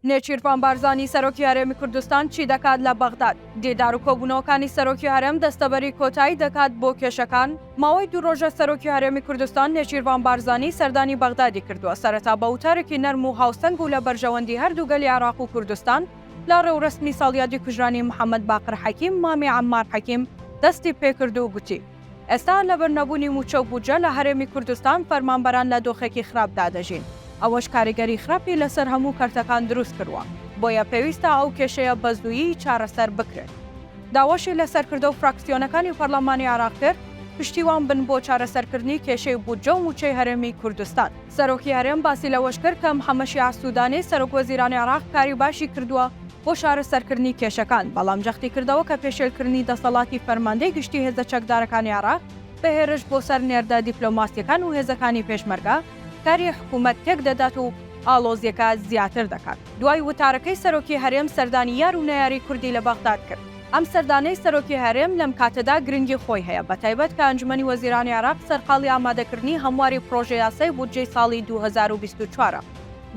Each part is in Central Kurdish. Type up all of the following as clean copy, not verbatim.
نێچیروان بارزانی سەرۆکی هەرێمی کوردستان چی دەکات لە بەغداد؟ دێدار و کۆبوونەوەکانی سەرۆکی هەرێم دەستەبەری کۆتایی دەکات بۆ کێشەکان. ماوەی 2 ڕۆژە سەرۆکی هەرێمی کوردستان نێچیروان بارزانی سەردانی بەغدادی کردووە سەرەتا بە وتارێکی نەرم و هاوسەنگ و لە بەرژەوەندی هەردوو گەلی عێراق و کوردستان لە ڕێوڕسمی ساڵیادی کوژرانی محەممەد باقر حەکیم مامی عەمار حەکیم دەستی پێکرد و گوتی ئێستا لەبەر نەبوونی موچە و بودجە لە هەرێمی کوردستان فەرمانبەران لە دۆخێکی خراپدا دەژین. ئەوەش کاریگەری خراپی لەسەر هەموو کەرتەکان دروست کردووە بۆیە پێویستە ئەو کێشەیە بە زوویی چارەسەر بکرێت. داواشی لەسەرکردە و فراکسیۆنەکانی پەرلەمانی عێراق کرد پشتیوان بن بۆ چارەسەرکردنی کێشەی بودجە و موچەی هەرێمی کوردستان. سەرۆکی هەرێم باسی لەوەش کرد کە محەممەد شیع سوودانی سەرۆک وەزیرانی عێراق کاری باشی کردووە بۆ شارەسەرکردنی کێشەکان، بەڵام جەختی کردەوە کە پێشێلکردنی دەسەڵاتی فەرماندەی گشتی هێزە چەکدارەکانی عێراق بەهێرش بۆ سەر نێردە دیپلۆماسیەکان و هێزەکانی پێشمەرگە کاری حکوومەت تێک دەدات و ئالۆزیەکە زیاتر دەکات. دوای وتارەکەی سەرۆکی هەرێم سەردانی یار و نەیاری کوردی لە بەغداد کرد. ئەم سەردانەی سەرۆکی هەرێم لەم کاتەدا گرنگی خۆی هەیە بەتایبەت کە ئەنجومەنی وەزیرانی عێراق سەرقاڵی ئامادەکردنی هەمواری پرۆژە یاسای بودجەی ساڵی 2024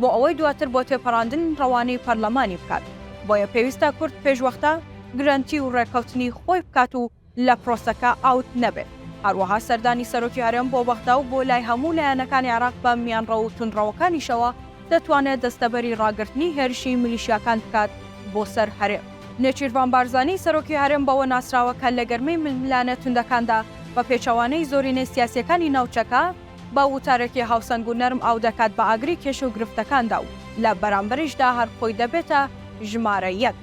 بۆ ئەوەی دواتر بۆ تێپەڕاندن ڕەوانەی پەرلەمانی بکات. بۆیە پێویستە کورد پێشوەختە گرنتی و ڕێکەوتنی خۆی بکات و لە پرۆسەکە ئاوت نەبێت. هەروەها سەردانی سەرۆکی هەرێم بۆ بەغدا و بۆ لای هەموو لایەنەکانی عێراق بە میانڕە و تونڕەوەکانیشەوە دەتوانێت دەستەبەری ڕاگررتنی هێرشی میلیشیاکان بکات بۆ سەر هەرێم. نێچیروان بارزانی سەرۆکی هەرێم بەوە ناسراوە کە لە گەرمەی ململانە توندەکاندا بە پێچەوانەی زۆرینەی سیاسیەکانی ناوچەکە بە وتارێکی هاوسەنگ و نەرم ئاو دەکات بە ئاگری کێش و گرفتەکاندا و لە بەرامبەریشدا هەر خۆی دەبێتە ژمارە 1.